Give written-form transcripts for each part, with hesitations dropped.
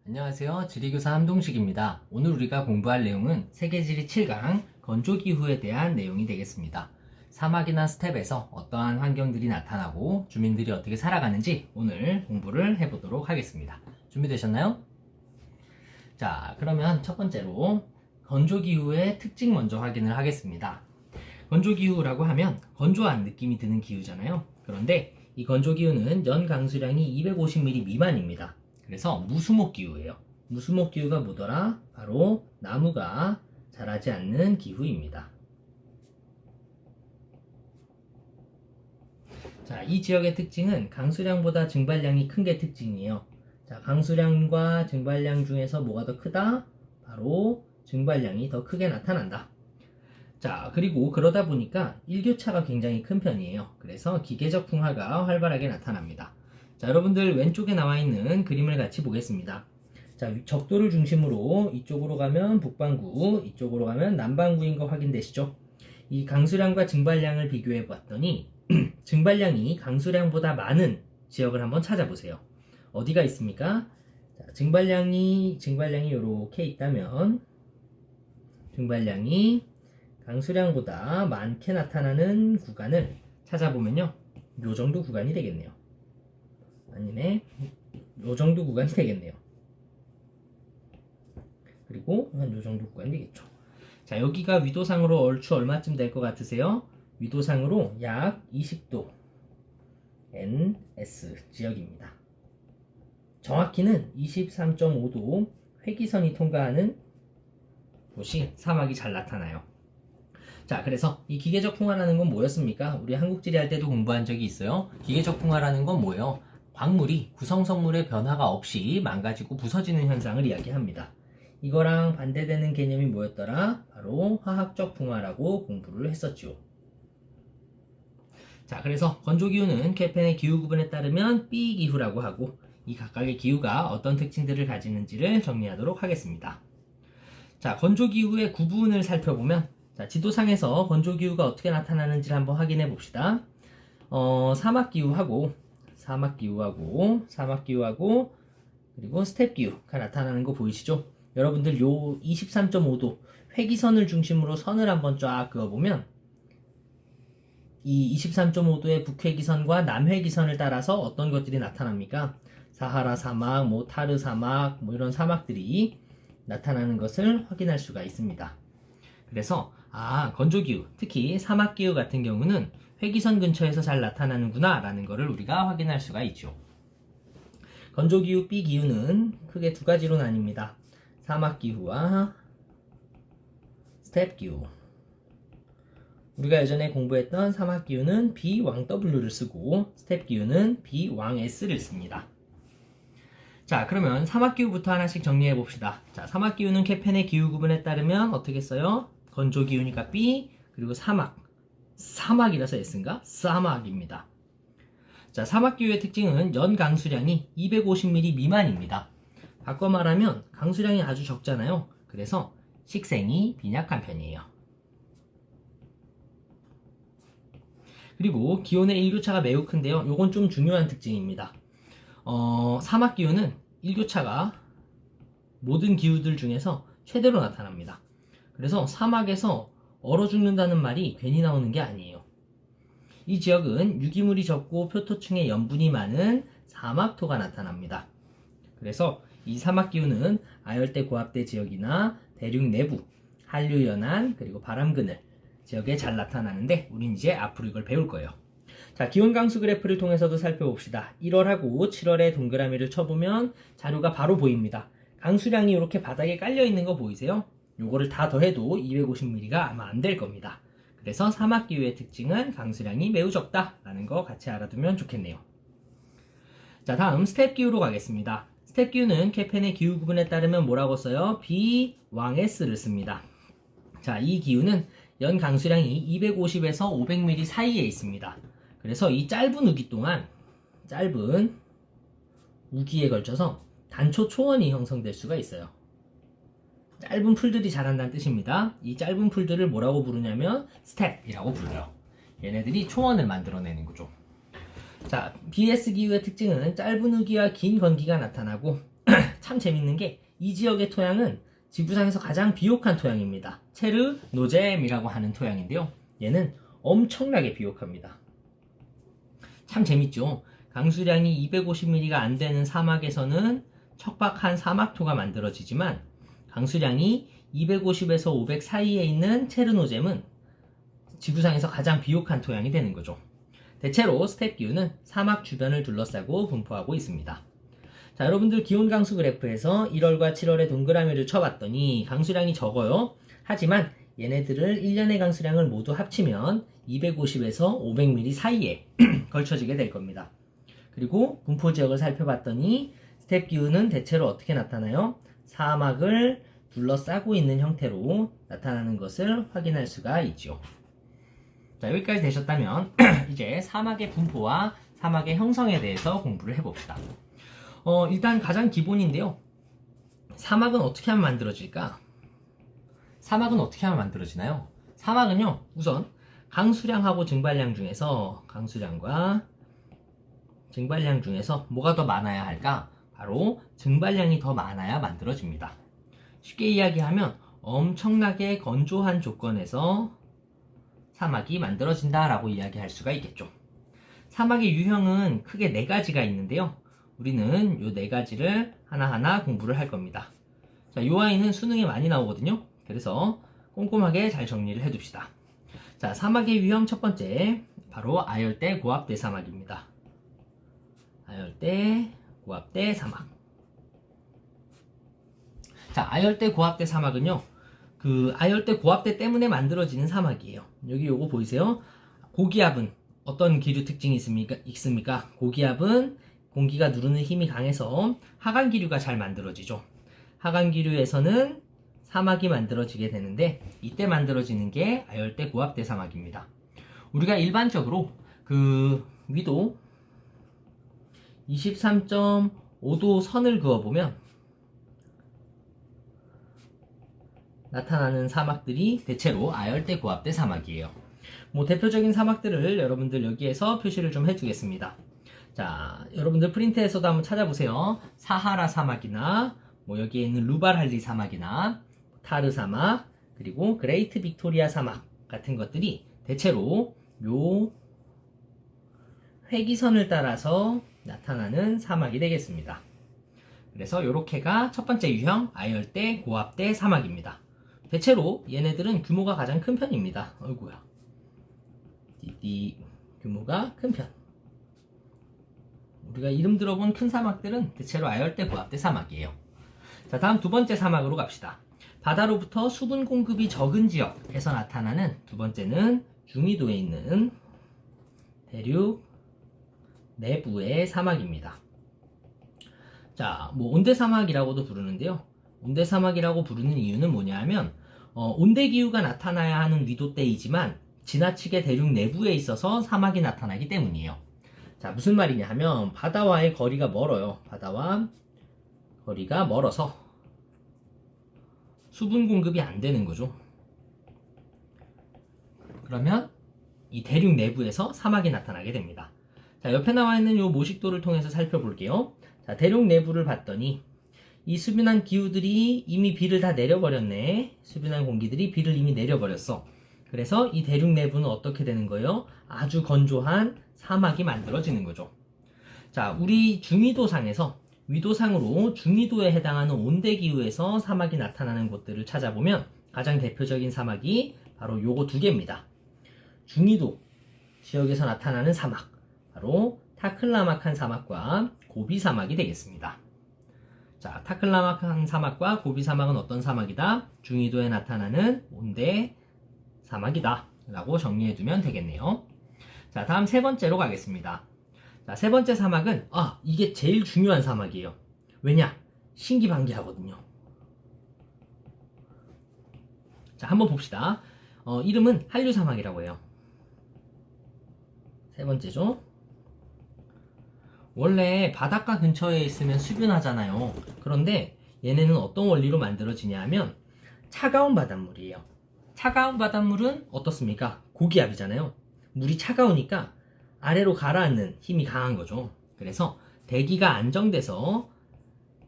안녕하세요. 지리교사 함동식입니다. 오늘 우리가 공부할 내용은 세계지리 7강 건조기후에 대한 내용이 되겠습니다. 사막이나 스텝에서 어떠한 환경들이 나타나고 주민들이 어떻게 살아가는지 오늘 공부를 해보도록 하겠습니다. 준비되셨나요? 자, 그러면 첫 번째로 건조기후의 특징 먼저 확인을 하겠습니다. 건조기후라고 하면 건조한 느낌이 드는 기후잖아요. 그런데 이 건조기후는 연 강수량이 250mm 미만입니다. 그래서 무수목 기후예요. 무수목 기후가 뭐더라? 바로 나무가 자라지 않는 기후입니다. 자, 이 지역의 특징은 강수량보다 증발량이 큰 게 특징이에요. 자, 강수량과 증발량 중에서 뭐가 더 크다? 바로 증발량이 더 크게 나타난다. 자, 그리고 그러다 보니까 일교차가 굉장히 큰 편이에요. 그래서 기계적 풍화가 활발하게 나타납니다. 자, 여러분들 왼쪽에 나와 있는 그림을 같이 보겠습니다. 자, 적도를 중심으로 이쪽으로 가면 북반구, 이쪽으로 가면 남반구인 거 확인되시죠? 이 강수량과 증발량을 비교해 봤더니 증발량이 강수량보다 많은 지역을 한번 찾아보세요. 어디가 있습니까? 자, 증발량이 이렇게 있다면 증발량이 강수량보다 많게 나타나는 구간을 찾아보면요, 요 정도 구간이 되겠네요. 아니네, 요 정도 구간이 되겠네요. 그리고 한 요 정도 구간이 되겠죠. 자, 여기가 위도상으로 얼추 얼마쯤 될 것 같으세요? 위도상으로 약 20도 NS 지역입니다. 정확히는 23.5도 회기선이 통과하는 곳이 사막이 잘 나타나요. 자, 그래서 이 기계적 풍화라는 건 뭐였습니까? 우리 한국지리 할 때도 공부한 적이 있어요. 기계적 풍화라는 건 뭐예요? 광물이 구성성물의 변화가 없이 망가지고 부서지는 현상을 이야기합니다. 이거랑 반대되는 개념이 뭐였더라? 바로 화학적 풍화라고 공부를 했었죠. 자, 그래서 건조기후는 케펜의 기후 구분에 따르면 B기후라고 하고, 이 각각의 기후가 어떤 특징들을 가지는지를 정리하도록 하겠습니다. 자, 건조기후의 구분을 살펴보면, 자, 지도상에서 건조기후가 어떻게 나타나는지를 한번 확인해 봅시다. 사막기후하고 그리고 스텝기후가 나타나는 거 보이시죠? 여러분들 요 23.5도 회기선을 중심으로 선을 한번 쫙 그어보면 이 23.5도의 북회기선과 남회기선을 따라서 어떤 것들이 나타납니까? 사하라 사막, 타르 사막, 이런 사막들이 나타나는 것을 확인할 수가 있습니다. 그래서 건조기후, 특히 사막기후 같은 경우는 회기선 근처에서 잘 나타나는구나 라는 것을 우리가 확인할 수가 있죠. 건조기후 B기후는 크게 두 가지로 나뉩니다. 사막기후와 스텝기후. 우리가 예전에 공부했던 사막기후는 B왕W를 쓰고 스텝기후는 B왕S를 씁니다. 자, 그러면 사막기후부터 하나씩 정리해 봅시다. 자, 사막기후는 케펜의 기후 구분에 따르면 어떻게 써요? 건조기후니까 B, 그리고 사막이라서 S인가? 사막입니다. 자, 사막기후의 특징은 연 강수량이 250mm 미만입니다. 바꿔 말하면 강수량이 아주 적잖아요. 그래서 식생이 빈약한 편이에요. 그리고 기온의 일교차가 매우 큰데요. 요건 좀 중요한 특징입니다. 사막기후는 일교차가 모든 기후들 중에서 최대로 나타납니다. 그래서 사막에서 얼어 죽는다는 말이 괜히 나오는 게 아니에요. 이 지역은 유기물이 적고 표토층의 염분이 많은 사막토가 나타납니다. 그래서 이 사막기후는 아열대 고압대 지역이나 대륙 내부, 한류 연안, 그리고 바람 그늘 지역에 잘 나타나는데 우린 이제 앞으로 이걸 배울 거예요. 자, 기온 강수 그래프를 통해서도 살펴봅시다. 1월하고 7월에 동그라미를 쳐보면 자료가 바로 보입니다. 강수량이 이렇게 바닥에 깔려 있는 거 보이세요? 요거를 다 더해도 250mm가 아마 안 될 겁니다. 그래서 사막기후의 특징은 강수량이 매우 적다라는 거 같이 알아두면 좋겠네요. 자, 다음 스텝기후로 가겠습니다. 스텝기후는 케펜의 기후 구분에 따르면 뭐라고 써요? B왕S를 씁니다. 자, 이 기후는 연 강수량이 250에서 500mm 사이에 있습니다. 그래서 이 짧은 우기에 걸쳐서 단초 초원이 형성될 수가 있어요. 짧은 풀들이 자란다는 뜻입니다. 이 짧은 풀들을 뭐라고 부르냐면 스텝이라고 불러요. 얘네들이 초원을 만들어내는 거죠. 자, BS 기후의 특징은 짧은 우기와 긴 건기가 나타나고 참 재밌는 게 이 지역의 토양은 지구상에서 가장 비옥한 토양입니다. 체르 노젬이라고 하는 토양인데요. 얘는 엄청나게 비옥합니다. 참 재밌죠? 강수량이 250mm가 안 되는 사막에서는 척박한 사막토가 만들어지지만 강수량이 250에서 500 사이에 있는 체르노젬은 지구상에서 가장 비옥한 토양이 되는 거죠. 대체로 스텝 기후는 사막 주변을 둘러싸고 분포하고 있습니다. 자, 여러분들 기온 강수 그래프에서 1월과 7월에 동그라미를 쳐봤더니 강수량이 적어요. 하지만 얘네들을 1년의 강수량을 모두 합치면 250에서 500mm 사이에 걸쳐지게 될 겁니다. 그리고 분포 지역을 살펴봤더니 스텝 기후는 대체로 어떻게 나타나요? 사막을 둘러싸고 있는 형태로 나타나는 것을 확인할 수가 있죠. 자, 여기까지 되셨다면 이제 사막의 분포와 사막의 형성에 대해서 공부를 해봅시다. 일단 가장 기본인데요. 사막은 어떻게 하면 만들어질까? 사막은 어떻게 하면 만들어지나요? 사막은요, 우선 강수량하고 증발량 중에서 강수량과 증발량 중에서 뭐가 더 많아야 할까? 바로 증발량이 더 많아야 만들어집니다. 쉽게 이야기하면 엄청나게 건조한 조건에서 사막이 만들어진다라고 이야기할 수가 있겠죠. 사막의 유형은 크게 4가지가 있는데요. 우리는 이 4가지를 하나하나 공부를 할 겁니다. 자, 이 아이는 수능에 많이 나오거든요. 그래서 꼼꼼하게 잘 정리를 해둡시다. 자, 사막의 유형 첫 번째, 바로 아열대 고압대 사막입니다. 아열대 고압대 사막. 자, 아열대 고압대 사막은요, 그 아열대 고압대 때문에 만들어지는 사막이에요. 여기 요거 보이세요? 고기압은 어떤 기류 특징이 있습니까? 고기압은 공기가 누르는 힘이 강해서 하강기류가 잘 만들어지죠. 하강기류에서는 사막이 만들어지게 되는데 이때 만들어지는 게 아열대 고압대 사막입니다. 우리가 일반적으로 그 위도 23.5도 선을 그어보면 나타나는 사막들이 대체로 아열대 고압대 사막이에요. 뭐 대표적인 사막들을 여러분들 여기에서 표시를 좀 해주겠습니다. 자, 여러분들 프린트에서도 한번 찾아보세요. 사하라 사막이나 뭐 여기에 있는 루발할리 사막이나 타르 사막, 그리고 그레이트 빅토리아 사막 같은 것들이 대체로 요 회기선을 따라서 나타나는 사막이 되겠습니다. 그래서 요렇게가 첫 번째 유형 아열대 고압대 사막입니다. 대체로 얘네들은 규모가 가장 큰 편입니다. 어이구야. 규모가 큰 편. 우리가 이름 들어본 큰 사막들은 대체로 아열대 고압대 사막이에요. 자, 다음 두 번째 사막으로 갑시다. 바다로부터 수분 공급이 적은 지역에서 나타나는 두 번째는 중위도에 있는 대륙 내부의 사막입니다. 자, 뭐 온대 사막이라고도 부르는데요. 온대 사막이라고 부르는 이유는 뭐냐 하면 온대 기후가 나타나야 하는 위도대이지만 지나치게 대륙 내부에 있어서 사막이 나타나기 때문이에요. 자, 무슨 말이냐 하면 바다와의 거리가 멀어요. 바다와 거리가 멀어서 수분 공급이 안 되는 거죠. 그러면 이 대륙 내부에서 사막이 나타나게 됩니다. 자, 옆에 나와 있는 이 모식도를 통해서 살펴볼게요. 자, 대륙 내부를 봤더니 이 수변한 기후들이 이미 비를 다 내려버렸네. 수변한 공기들이 비를 이미 내려버렸어. 그래서 이 대륙 내부는 어떻게 되는 거예요? 아주 건조한 사막이 만들어지는 거죠. 자, 우리 중위도상에서 위도상으로 중위도에 해당하는 온대기후에서 사막이 나타나는 곳들을 찾아보면 가장 대표적인 사막이 바로 요거 두 개입니다. 중위도 지역에서 나타나는 사막, 바로 타클라마칸 사막과 고비 사막이 되겠습니다. 자, 타클라마칸 사막과 고비 사막은 어떤 사막이다? 중위도에 나타나는 온대 사막이다 라고 정리해두면 되겠네요. 자, 다음 세 번째로 가겠습니다. 자, 세 번째 사막은 이게 제일 중요한 사막이에요. 왜냐? 신기반기하거든요. 자, 한번 봅시다. 이름은 한류 사막이라고 해요. 세 번째죠. 원래 바닷가 근처에 있으면 수변하잖아요. 그런데 얘네는 어떤 원리로 만들어지냐 하면 차가운 바닷물이에요. 차가운 바닷물은 어떻습니까? 고기압이잖아요. 물이 차가우니까 아래로 가라앉는 힘이 강한 거죠. 그래서 대기가 안정돼서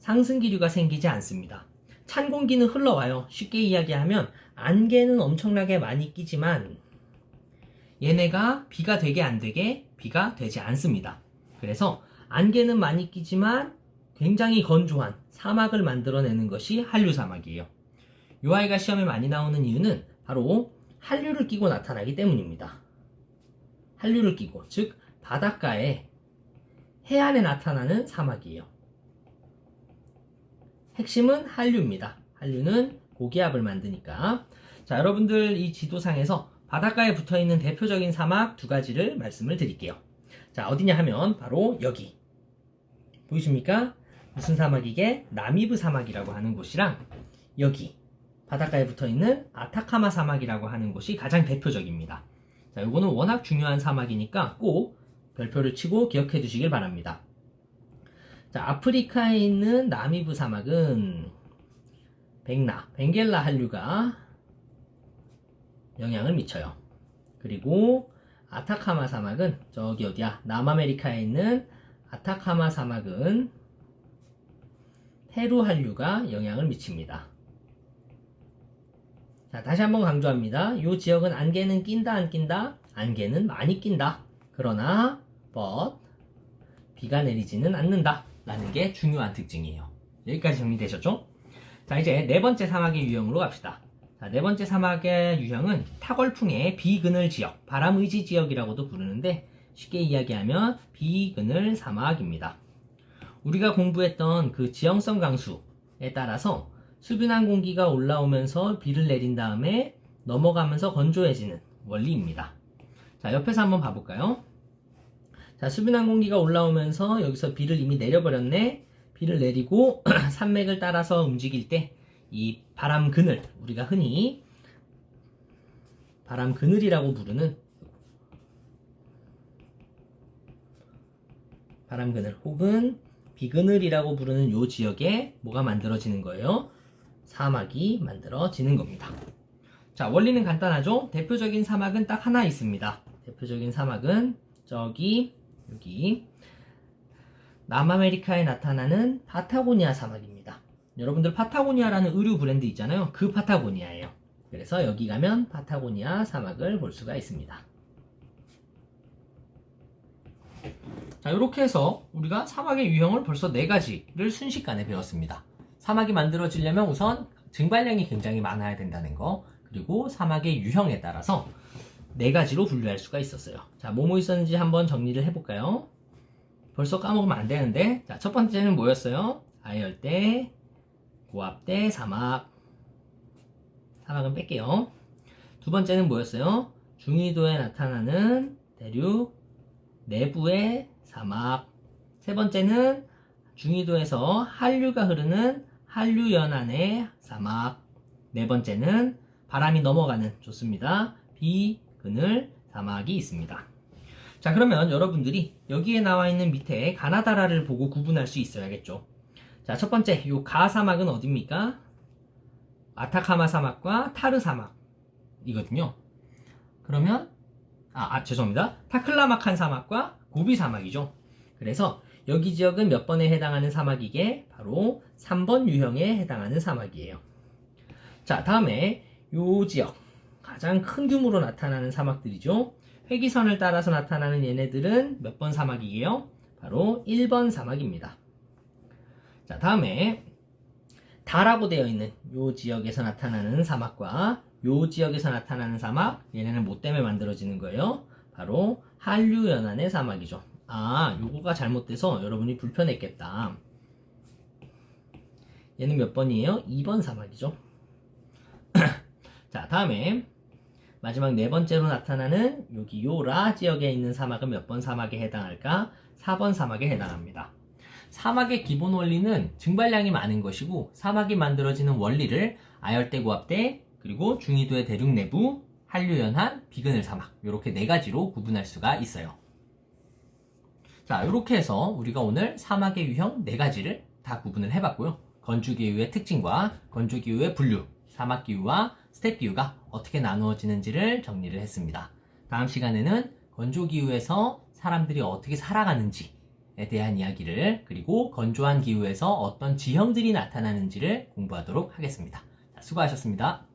상승기류가 생기지 않습니다. 찬 공기는 흘러와요. 쉽게 이야기하면 안개는 엄청나게 많이 끼지만 얘네가 비가 되게 안 되게 비가 되지 않습니다. 그래서 안개는 많이 끼지만 굉장히 건조한 사막을 만들어내는 것이 한류 사막이에요. 이 아이가 시험에 많이 나오는 이유는 바로 한류를 끼고 나타나기 때문입니다. 한류를 끼고, 즉 바닷가에 해안에 나타나는 사막이에요. 핵심은 한류입니다. 한류는 고기압을 만드니까. 자, 여러분들 이 지도상에서 바닷가에 붙어있는 대표적인 사막 두 가지를 말씀을 드릴게요. 자, 어디냐 하면 바로 여기 보이십니까? 무슨 사막이게? 나미브 사막이라고 하는 곳이랑 여기 바닷가에 붙어있는 아타카마 사막이라고 하는 곳이 가장 대표적입니다. 자, 이거는 워낙 중요한 사막이니까 꼭 별표를 치고 기억해 두시길 바랍니다. 자, 아프리카에 있는 나미브 사막은 벵겔라 한류가 영향을 미쳐요. 그리고 아타카마 사막은 저기 어디야? 남아메리카에 있는 아타카마 사막은 페루 한류가 영향을 미칩니다. 자, 다시 한번 강조합니다. 이 지역은 안개는 낀다 안 낀다? 안개는 많이 낀다. 그러나 비가 내리지는 않는다 라는 게 중요한 특징이에요. 여기까지 정리되셨죠? 자, 이제 네 번째 사막의 유형으로 갑시다. 자, 네 번째 사막의 유형은 타걸풍의 비그늘 지역, 바람의지 지역이라고도 부르는데 쉽게 이야기하면 비그늘 사막입니다. 우리가 공부했던 그 지형성 강수에 따라서 수분한 공기가 올라오면서 비를 내린 다음에 넘어가면서 건조해지는 원리입니다. 자, 옆에서 한번 봐볼까요? 자, 수분한 공기가 올라오면서 여기서 비를 이미 내려버렸네. 비를 내리고 산맥을 따라서 움직일 때 이 바람 그늘, 우리가 흔히 바람 그늘이라고 부르는 바람 그늘 혹은 비그늘이라고 부르는 이 지역에 뭐가 만들어지는 거예요? 사막이 만들어지는 겁니다. 자, 원리는 간단하죠? 대표적인 사막은 딱 하나 있습니다. 대표적인 사막은 여기 남아메리카에 나타나는 파타고니아 사막입니다. 여러분들 파타고니아라는 의류 브랜드 있잖아요. 그 파타고니아예요. 그래서 여기 가면 파타고니아 사막을 볼 수가 있습니다. 자, 이렇게 해서 우리가 사막의 유형을 벌써 4가지를 순식간에 배웠습니다. 사막이 만들어지려면 우선 증발량이 굉장히 많아야 된다는 거, 그리고 사막의 유형에 따라서 4가지로 분류할 수가 있었어요. 자, 뭐뭐 있었는지 한번 정리를 해볼까요? 벌써 까먹으면 안 되는데, 자, 첫 번째는 뭐였어요? 아열대, 고압대, 사막. 사막은 뺄게요. 두 번째는 뭐였어요? 중위도에 나타나는 대륙 내부의 사막. 세 번째는 중위도에서 한류가 흐르는 한류연안의 사막. 네 번째는 바람이 넘어가는, 좋습니다, 비그늘 사막이 있습니다. 자, 그러면 여러분들이 여기에 나와 있는 밑에 가나다라를 보고 구분할 수 있어야겠죠. 자, 첫 번째, 요 가 사막은 어디입니까? 아타카마 사막과 타르 사막이거든요. 그러면 죄송합니다. 타클라마칸 사막과 고비 사막이죠. 그래서 여기 지역은 몇 번에 해당하는 사막이게? 바로 3번 유형에 해당하는 사막이에요. 자, 다음에 요 지역 가장 큰 규모로 나타나는 사막들이죠. 회기선을 따라서 나타나는 얘네들은 몇 번 사막이에요? 바로 1번 사막입니다. 자, 다음에 다라고 되어 있는 요 지역에서 나타나는 사막과 요 지역에서 나타나는 사막, 얘네는 뭐 때문에 만들어지는 거예요? 바로 한류연안의 사막이죠. 요거가 잘못돼서 여러분이 불편했겠다. 얘는 몇 번이에요? 2번 사막이죠. 자, 다음에 마지막 네 번째로 나타나는 여기 요라 지역에 있는 사막은 몇 번 사막에 해당할까? 4번 사막에 해당합니다. 사막의 기본 원리는 증발량이 많은 것이고, 사막이 만들어지는 원리를 아열대, 고압대, 그리고 중위도의 대륙 내부, 한류연안, 비그늘 사막, 이렇게 4가지로 구분할 수가 있어요. 자, 이렇게 해서 우리가 오늘 사막의 유형 4가지를 다 구분을 해봤고요. 건조기후의 특징과 건조기후의 분류, 사막기후와 스텝기후가 어떻게 나누어지는지를 정리를 했습니다. 다음 시간에는 건조기후에서 사람들이 어떻게 살아가는지, 대한 이야기를, 그리고 건조한 기후에서 어떤 지형들이 나타나는지를 공부하도록 하겠습니다. 자, 수고하셨습니다.